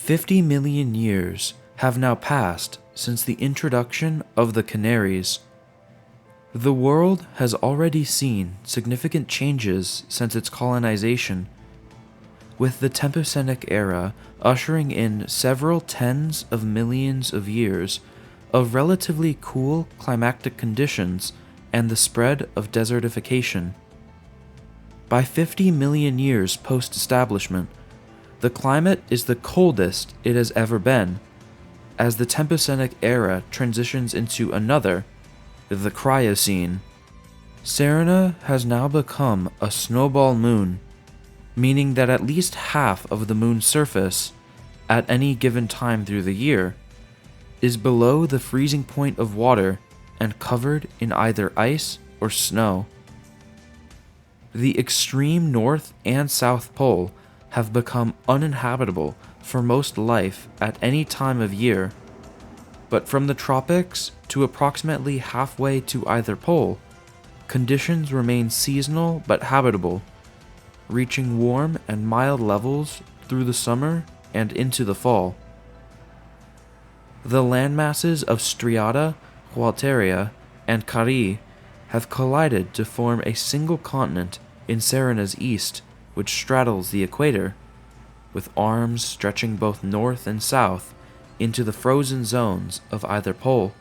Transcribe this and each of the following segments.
50 million years have now passed since the introduction of the canaries. The world has already seen significant changes since its colonization, with the Tempocenic era ushering in several tens of millions of years of relatively cool climatic conditions and the spread of desertification. By 50 million years post-establishment, the climate is the coldest it has ever been, as the Tempocenic era transitions into another, the Cryocene. Serina has now become a snowball moon, meaning that at least half of the moon's surface, at any given time through the year, is below the freezing point of water and covered in either ice or snow. The extreme north and south pole have become uninhabitable for most life at any time of year, but from the tropics to approximately halfway to either pole, conditions remain seasonal but habitable, reaching warm and mild levels through the summer and into the fall. The landmasses of Striata, Gualteria, and Cari have collided to form a single continent in Serina's east, which straddles the equator, with arms stretching both north and south into the frozen zones of either pole.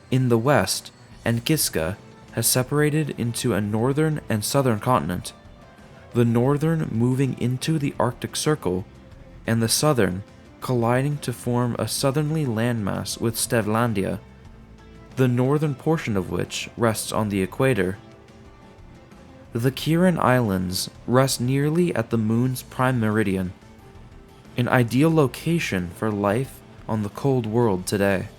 In the west, Ankiska has separated into a northern and southern continent, the northern moving into the Arctic Circle, and the southern colliding to form a southerly landmass with Stevlandia, the northern portion of which rests on the equator. The Kiran Islands rest nearly at the moon's prime meridian, an ideal location for life on the cold world today.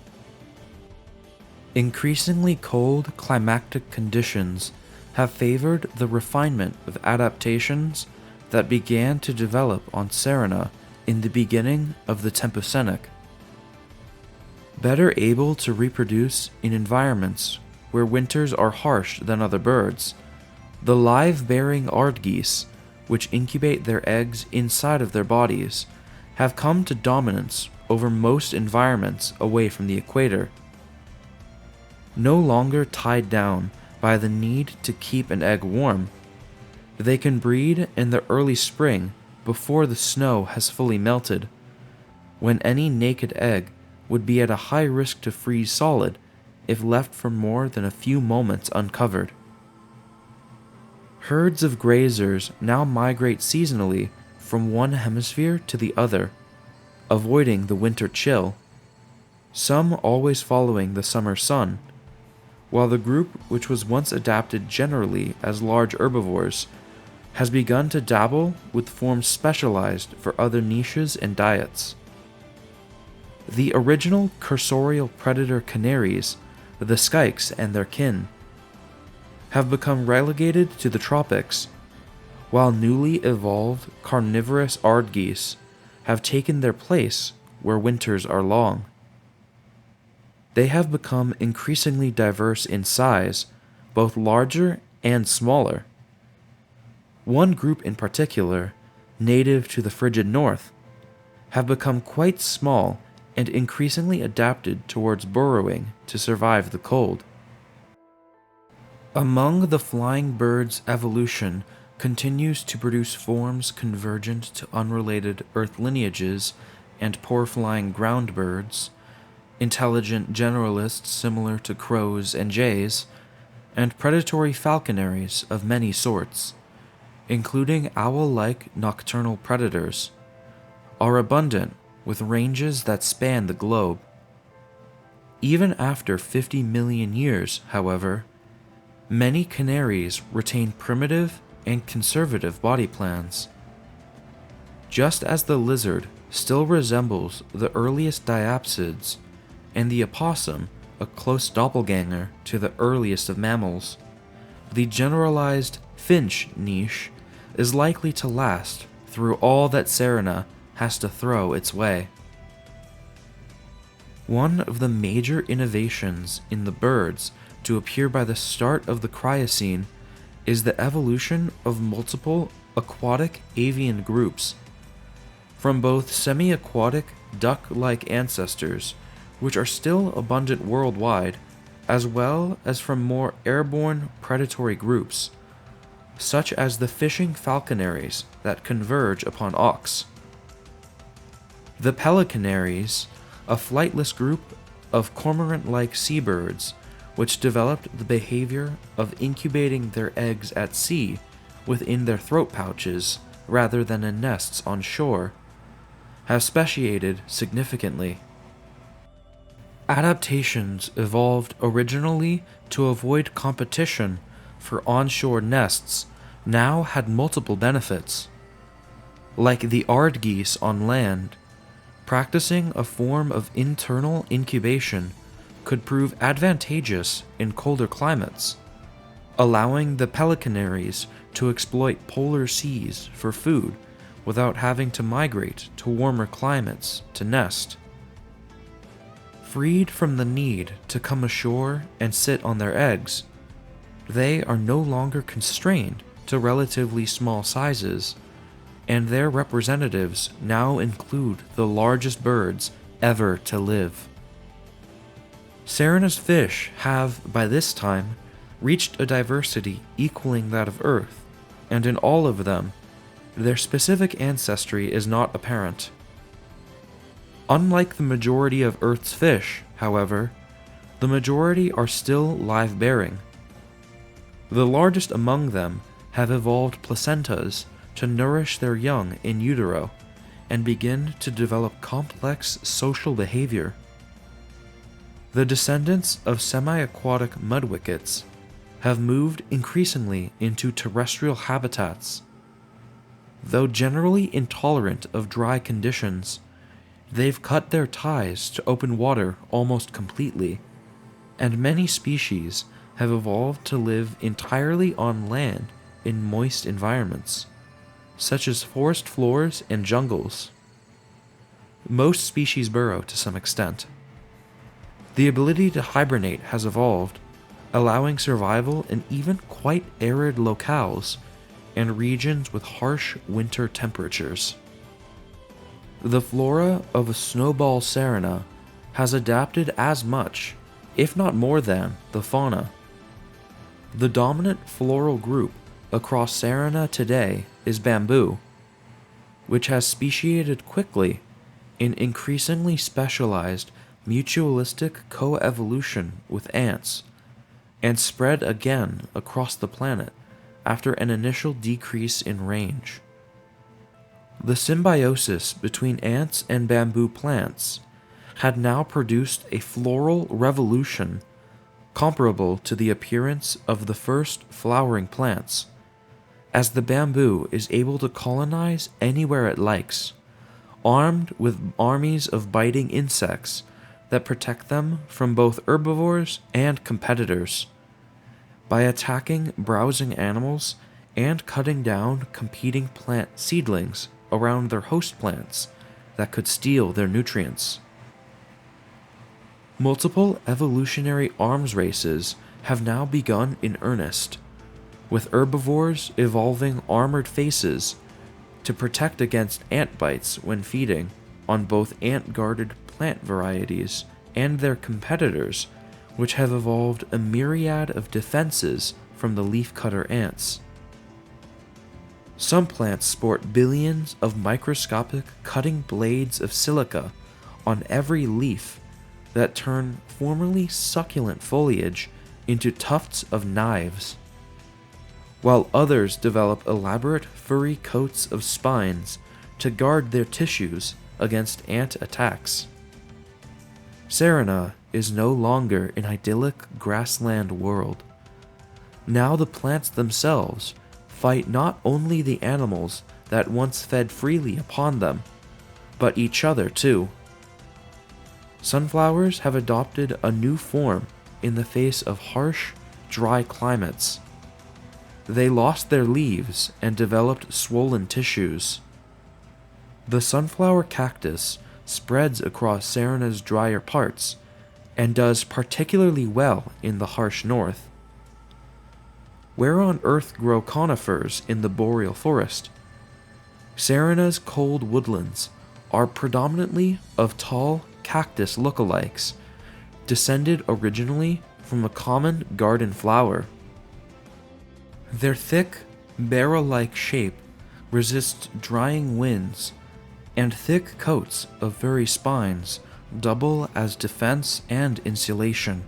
Increasingly cold climatic conditions have favored the refinement of adaptations that began to develop on Serina in the beginning of the Tempocenic. Better able to reproduce in environments where winters are harsher than other birds, the live-bearing aardgeese, which incubate their eggs inside of their bodies, have come to dominance over most environments away from the equator. No longer tied down by the need to keep an egg warm, they can breed in the early spring before the snow has fully melted, when any naked egg would be at a high risk to freeze solid if left for more than a few moments uncovered. Herds of grazers now migrate seasonally from one hemisphere to the other, avoiding the winter chill, some always following the summer sun, while the group which was once adapted generally as large herbivores has begun to dabble with forms specialized for other niches and diets. The original cursorial predator canaries, the skikes and their kin, have become relegated to the tropics, while newly evolved carnivorous aardgeese have taken their place where winters are long. They have become increasingly diverse in size, both larger and smaller. One group in particular, native to the frigid north, have become quite small and increasingly adapted towards burrowing to survive the cold. Among the flying birds' evolution continues to produce forms convergent to unrelated Earth lineages and poor-flying ground birds, intelligent generalists similar to crows and jays, and predatory falconaries of many sorts, including owl-like nocturnal predators, are abundant with ranges that span the globe. Even after 50 million years, however, many canaries retain primitive and conservative body plans. Just as the lizard still resembles the earliest diapsids, and the opossum a close doppelganger to the earliest of mammals, the generalized finch niche is likely to last through all that Serina has to throw its way. One of the major innovations in the birds to appear by the start of the Cryocene is the evolution of multiple aquatic avian groups. from both semi-aquatic, duck-like ancestors, which are still abundant worldwide, as well as from more airborne predatory groups, such as the fishing falconaries that converge upon auks. The pelicanaries, a flightless group of cormorant-like seabirds, which developed the behavior of incubating their eggs at sea within their throat pouches rather than in nests on shore, have speciated significantly. Adaptations evolved originally to avoid competition for onshore nests now had multiple benefits. Like the aardgeese on land, practicing a form of internal incubation could prove advantageous in colder climates, allowing the pelicanaries to exploit polar seas for food without having to migrate to warmer climates to nest. Freed from the need to come ashore and sit on their eggs, they are no longer constrained to relatively small sizes, and their representatives now include the largest birds ever to live. Serina's fish have, by this time, reached a diversity equaling that of Earth, and in all of them, their specific ancestry is not apparent. Unlike the majority of Earth's fish, however, the majority are still live-bearing. The largest among them have evolved placentas to nourish their young in utero and begin to develop complex social behavior. The descendants of semi-aquatic mudwickets have moved increasingly into terrestrial habitats. Though generally intolerant of dry conditions, they've cut their ties to open water almost completely, and many species have evolved to live entirely on land in moist environments, such as forest floors and jungles. Most species burrow to some extent. The ability to hibernate has evolved, allowing survival in even quite arid locales and regions with harsh winter temperatures. The flora of a snowball Serina has adapted as much, if not more than, the fauna. The dominant floral group across Serina today is bamboo, which has speciated quickly in increasingly specialized mutualistic coevolution with ants, and spread again across the planet after an initial decrease in range. The symbiosis between ants and bamboo plants had now produced a floral revolution comparable to the appearance of the first flowering plants, as the bamboo is able to colonize anywhere it likes, armed with armies of biting insects that protect them from both herbivores and competitors, by attacking browsing animals and cutting down competing plant seedlings around their host plants that could steal their nutrients. Multiple evolutionary arms races have now begun in earnest, with herbivores evolving armored faces to protect against ant bites when feeding on both ant-guarded plant varieties and their competitors, which have evolved a myriad of defenses from the leafcutter ants. Some plants sport billions of microscopic cutting blades of silica on every leaf that turn formerly succulent foliage into tufts of knives, while others develop elaborate furry coats of spines to guard their tissues against ant attacks. Serina is no longer an idyllic grassland world. Now the plants themselves fight not only the animals that once fed freely upon them, but each other too. Sunflowers have adopted a new form in the face of harsh, dry climates. They lost their leaves and developed swollen tissues. The sunflower cactus spreads across Serina's drier parts and does particularly well in the harsh north. Where on earth grow conifers in the boreal forest? Serina's cold woodlands are predominantly of tall cactus lookalikes, descended originally from a common garden flower. Their thick, barrel-like shape resists drying winds, and thick coats of furry spines double as defense and insulation.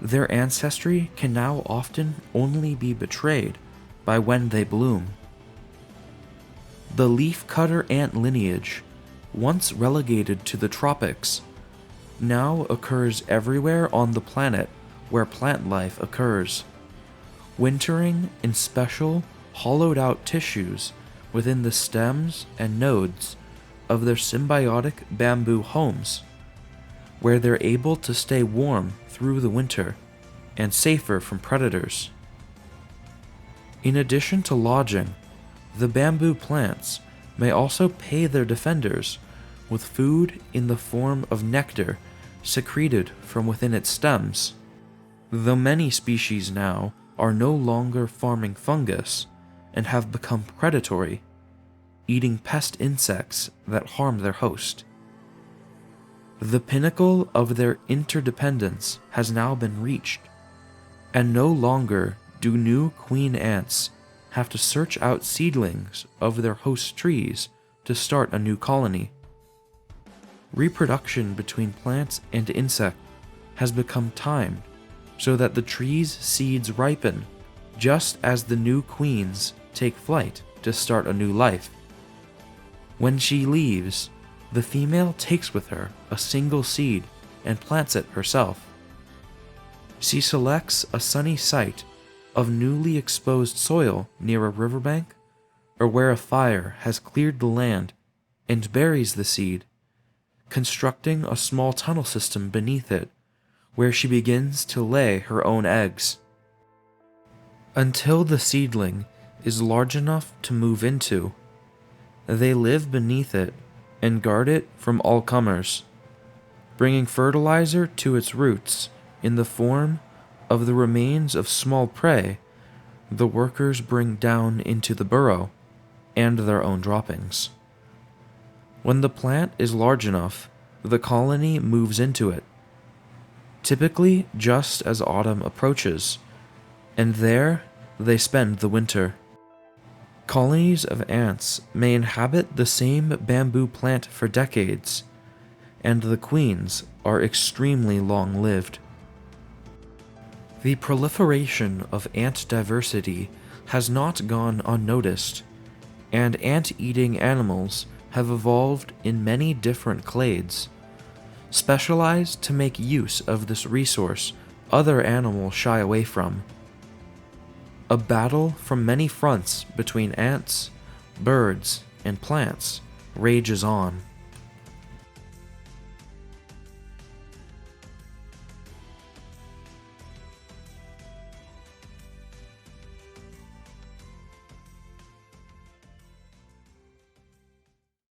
Their ancestry can now often only be betrayed by when they bloom. The leafcutter ant lineage, once relegated to the tropics, now occurs everywhere on the planet where plant life occurs, wintering in special, hollowed-out tissues within the stems and nodes of their symbiotic bamboo homes, where they're able to stay warm through the winter and safer from predators. In addition to lodging, the bamboo plants may also pay their defenders with food in the form of nectar secreted from within its stems, though many species now are no longer farming fungus and have become predatory, eating pest insects that harm their host. The pinnacle of their interdependence has now been reached, and no longer do new queen ants have to search out seedlings of their host trees to start a new colony. Reproduction between plants and insects has become timed so that the tree's seeds ripen just as the new queens take flight to start a new life. When she leaves, the female takes with her a single seed and plants it herself. She selects a sunny site of newly exposed soil near a riverbank or where a fire has cleared the land and buries the seed, constructing a small tunnel system beneath it where she begins to lay her own eggs. Until the seedling is large enough to move into, they live beneath it and guard it from all comers, bringing fertilizer to its roots in the form of the remains of small prey the workers bring down into the burrow and their own droppings. When the plant is large enough, the colony moves into it, typically just as autumn approaches, and there they spend the winter. Colonies of ants may inhabit the same bamboo plant for decades, and the queens are extremely long-lived. The proliferation of ant diversity has not gone unnoticed, and ant-eating animals have evolved in many different clades, specialized to make use of this resource other animals shy away from. A battle from many fronts between ants, birds, and plants rages on.